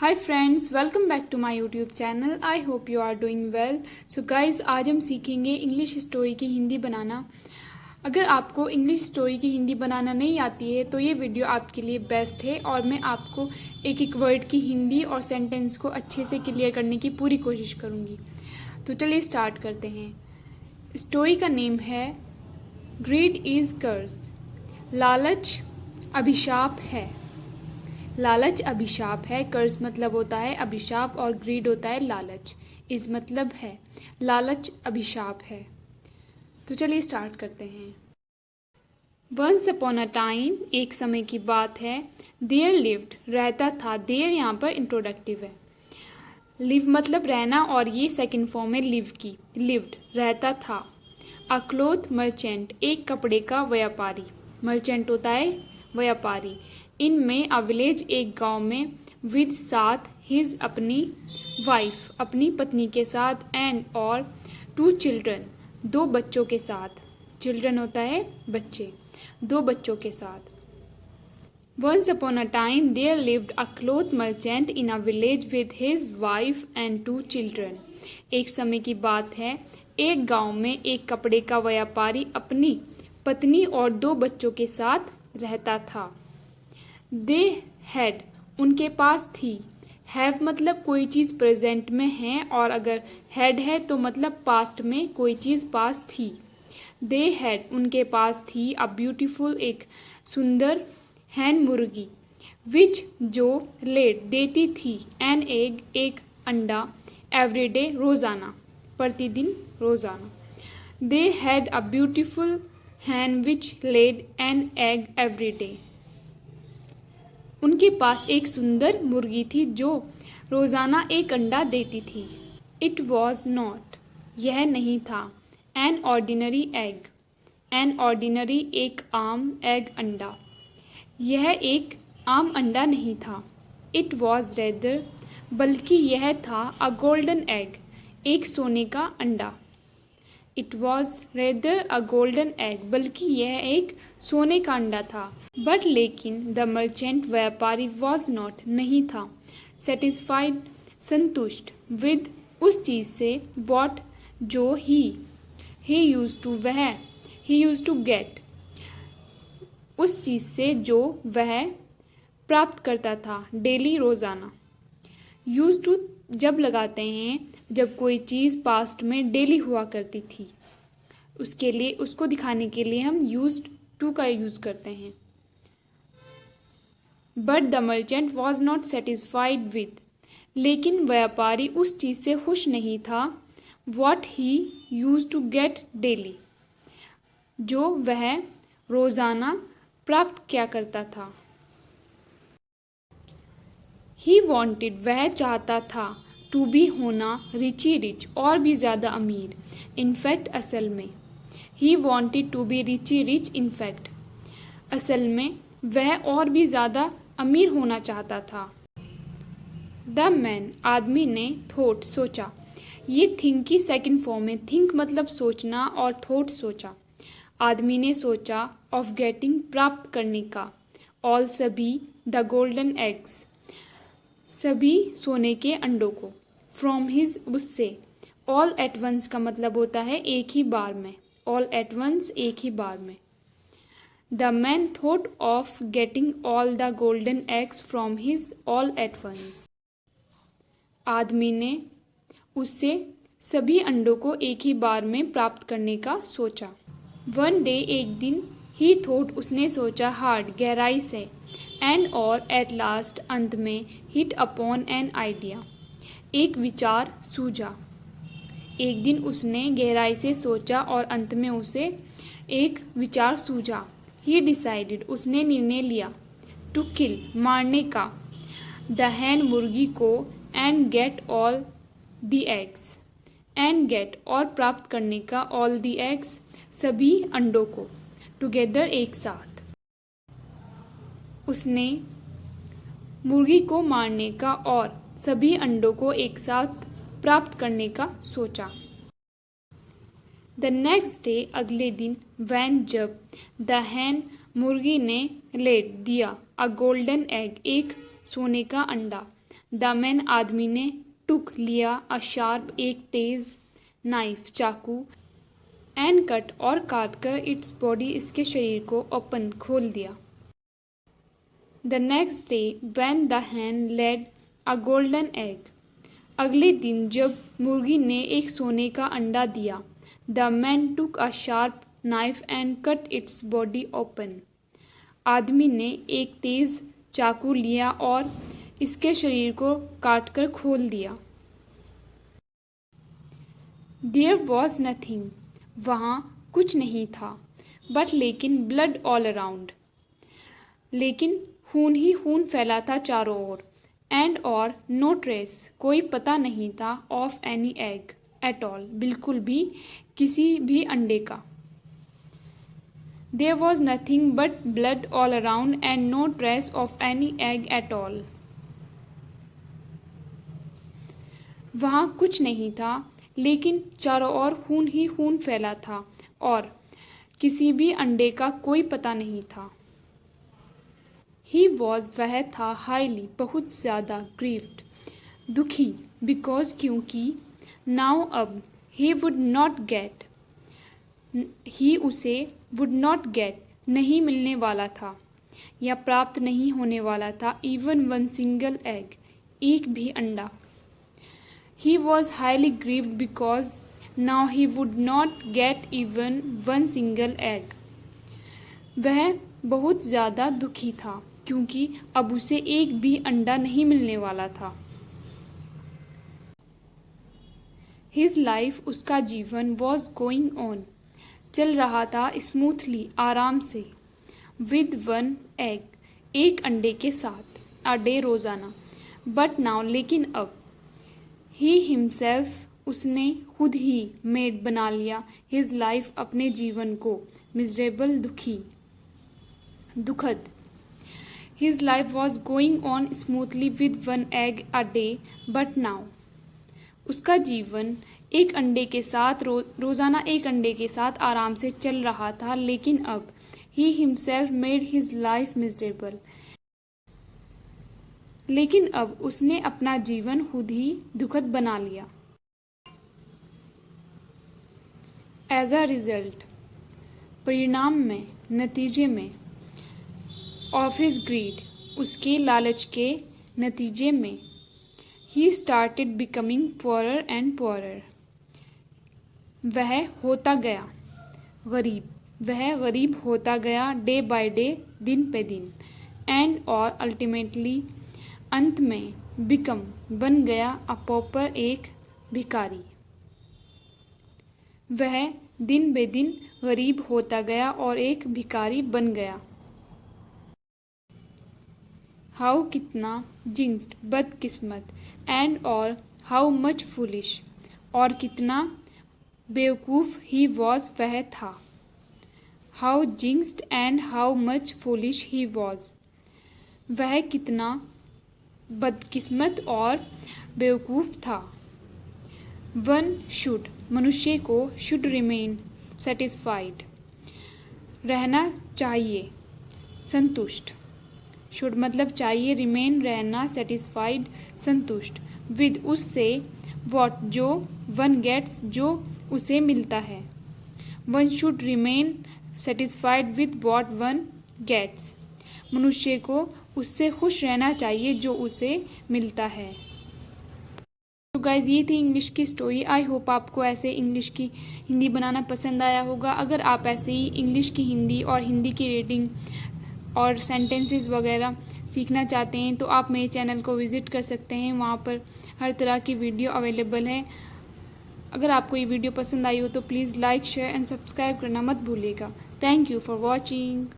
Hi friends, welcome back to my YouTube channel. I hope you are doing well. So guys, आज हम सीखेंगे English story की हिंदी बनाना। अगर आपको इंग्लिश स्टोरी की हिंदी बनाना नहीं आती है तो ये वीडियो आपके लिए बेस्ट है और मैं आपको एक एक वर्ड की हिंदी और सेंटेंस को अच्छे से क्लियर करने की पूरी कोशिश करूँगी। तो चलिए स्टार्ट करते हैं। स्टोरी का नेम है ग्रीड इज़ कर्स। लालच अभिशाप है। लालच अभिशाप है। कर्ज मतलब होता है अभिशाप और ग्रीड होता है लालच। इस मतलब है लालच अभिशाप है। तो चलिए स्टार्ट करते हैं। वंस अपॉन अ टाइम, एक समय की बात है। देयर लिव्ड, रहता था। देयर यहाँ पर इंट्रोडक्टिव है। लिव मतलब रहना और ये सेकंड फॉर्म है लिव की। लिव्ड रहता था। अ क्लोथ मर्चेंट, एक कपड़े का व्यापारी। मर्चेंट होता है व्यापारी। इनमें अ विलेज, एक गांव में। विद साथ, हिज अपनी वाइफ, अपनी पत्नी के साथ। एंड और टू चिल्ड्रन, दो बच्चों के साथ। चिल्ड्रन होता है बच्चे, दो बच्चों के साथ। Once upon a time there lived a cloth merchant in a village with his wife and two children. एक समय की बात है। एक गांव में एक कपड़े का व्यापारी अपनी पत्नी और दो बच्चों के साथ रहता था। They had, उनके पास थी। हैव मतलब कोई चीज़ प्रेजेंट में है और अगर हैड है तो मतलब पास्ट में कोई चीज़ पास थी। दे हैड, उनके पास थी। अ ब्यूटीफुल, एक सुंदर। हैन, मुर्गी। विच, जो। लेड, देती थी। एन एग, एक अंडा। एवरीडे, रोज़ाना, प्रतिदिन, रोज़ाना। They had a beautiful hen which laid an egg everyday. उनके पास एक सुंदर मुर्गी थी जो रोज़ाना एक अंडा देती थी। इट वॉज नॉट, यह नहीं था। An ordinary egg, an ordinary, एक आम। एग, अंडा, यह एक आम अंडा नहीं था। इट वॉज रेदर, बल्कि यह था। अ गोल्डन एग, एक सोने का अंडा। It was rather a golden egg, बल्कि यह एक सोने का अंडा था। बट लेकिन द मर्चेंट, व्यापारी। वॉज नॉट, नहीं था। सेटिस्फाइड, संतुष्ट। विद, उस चीज़ से। वॉट, जो। ही यूज टू, वह। ही यूज टू गेट, उस चीज़ से जो वह प्राप्त करता था। डेली, रोज़ाना। यूज टू जब लगाते हैं जब कोई चीज़ पास्ट में डेली हुआ करती थी, उसके लिए, उसको दिखाने के लिए हम यूज टू का यूज़ करते हैं। But the merchant was not satisfied with, लेकिन व्यापारी उस चीज़ से खुश नहीं था। What he use to get daily, जो वह रोज़ाना प्राप्त क्या करता था। ही वॉन्टेड, वह चाहता था। टू बी, होना। रिची, रिच, और भी ज़्यादा अमीर। इनफैक्ट, असल में। He wanted to be richer rich, in fact, असल में वह और भी ज़्यादा अमीर होना चाहता था। द मैन, आदमी ने। थॉट, सोचा। ये थिंक की सेकंड फॉर्म है। थिंक मतलब सोचना और थॉट सोचा। आदमी ने सोचा। ऑफ गेटिंग, प्राप्त करने का। ऑल, सभी। द गोल्डन एग्स, सभी सोने के अंडों को। फ्रॉम हिज, उससे। ऑल एट वंस का मतलब होता है एक ही बार में। ऑल एट वंस, एक ही बार में। The man thought of getting all the golden eggs from his all at once, आदमी ने उससे सभी अंडों को एक ही बार में प्राप्त करने का सोचा। वन डे, एक दिन। ही थॉट, उसने सोचा। हार्ड, गहराई से। एंड और, एट लास्ट, अंत में। हिट अपॉन एन आइडिया, एक विचार सूझा। एक दिन उसने गहराई से सोचा और अंत में उसे एक विचार सूझा। ही डिसाइडेड, उसने निर्णय लिया। टू किल, मारने का। द हैन, मुर्गी को। And get all the eggs, and get, और प्राप्त करने का। ऑल द एग्स, सभी अंडों को। टुगेदर, एक साथ। उसने मुर्गी को मारने का और सभी अंडों को एक साथ प्राप्त करने का सोचा। द नेक्स्ट डे, अगले दिन। वैन, जब। द हैन, मुर्गी ने। लेड, दिया। अ गोल्डन एग, एक सोने का अंडा। द मैन आदमी ने, टुक लिया, अ शार्प एक तेज, नाइफ चाकू, एंड कट और काट कर इट्स बॉडी इसके शरीर को ओपन खोल दिया। The next day when the hen laid a golden egg, अगले दिन जब मुर्गी ने एक सोने का अंडा दिया। The man took a sharp knife and cut its body open, आदमी ने एक तेज चाकू लिया और इसके शरीर को काटकर खोल दिया। देयर वॉज नथिंग, वहाँ कुछ नहीं था, बट लेकिन ब्लड ऑल अराउंड, लेकिन खून ही खून फैला था चारों ओर। एंड और नो ट्रेस, कोई पता नहीं था, of any egg at all, बिल्कुल भी किसी भी अंडे का। There was nothing but blood all around and no trace of any egg at all, वहाँ कुछ नहीं था, लेकिन चारों ओर खून ही खून फैला था और किसी भी अंडे का कोई पता नहीं था। ही वॉज, वह था, हाईली, बहुत ज़्यादा, ग्रीव्ड, दुखी, बिकॉज, क्योंकि, नाउ, अब, ही वुड नॉट गेट, ही उसे, वुड नॉट गेट, नहीं मिलने वाला था या प्राप्त नहीं होने वाला था, इवन वन सिंगल एग, एक भी अंडा। He was highly grieved because now he would not get even one single egg, वह बहुत ज़्यादा दुखी था क्योंकि अब उसे एक भी अंडा नहीं मिलने वाला था। हिज लाइफ, उसका जीवन, वॉज गोइंग ऑन, चल रहा था, स्मूथली, आराम से, विद वन एग, एक अंडे के साथ, अ डे, रोज़ाना, बट नाउ, लेकिन अब, ही हिमसेल्फ, उसने खुद ही, मेड, बना लिया, हिज लाइफ, अपने जीवन को, मिजरेबल, दुखी, दुखद। His life was going on smoothly with one egg a day, but now, उसका जीवन एक अंडे के साथ, रोज़ाना एक अंडे के साथ आराम से चल रहा था, लेकिन अब, he himself made his life miserable, लेकिन अब उसने अपना जीवन खुद ही दुखद बना लिया। एज अ रिजल्ट, परिणाम में, नतीजे में, ऑफ हिज ग्रीड, उसके लालच के नतीजे में, he started becoming poorer and poorer, वह होता गया गरीब, वह गरीब होता गया, डे बाय डे, दिन पे दिन, एंड और अल्टीमेटली, अंत में, बिकम, बन गया, अ पॉपर, एक भिखारी, वह दिन बे दिन गरीब होता गया और एक भिखारी बन गया। हाउ, कितना, जिंक्स्ड, बदकिस्मत, एंड और हाउ मच फूलिश, और कितना बेवकूफ़, ही वॉज, वह था, how jinxed and how much foolish he was, वह कितना बदकिस्मत और बेवकूफ़ था। वन शुड, मनुष्य को, शुड रिमेन सेटिस्फाइड, रहना चाहिए, संतुष्ट, शुड मतलब चाहिए, रिमेन रहना, सेटिस्फाइड संतुष्ट, विद उससे, वॉट जो, वन गेट्स जो उसे मिलता है, one should remain satisfied with what one gets, मनुष्य को उससे खुश रहना चाहिए जो उसे मिलता है। तो गाइज़ ये थी इंग्लिश की स्टोरी। आई होप आपको ऐसे इंग्लिश की हिंदी बनाना पसंद आया होगा। अगर आप ऐसे ही इंग्लिश की हिंदी और हिंदी की रीडिंग और सेंटेंसेस वगैरह सीखना चाहते हैं तो आप मेरे चैनल को विज़िट कर सकते हैं, वहाँ पर हर तरह की वीडियो अवेलेबल है। अगर आपको ये वीडियो पसंद आई हो तो please like, share and subscribe करना मत भूलिएगा। Thank you for watching.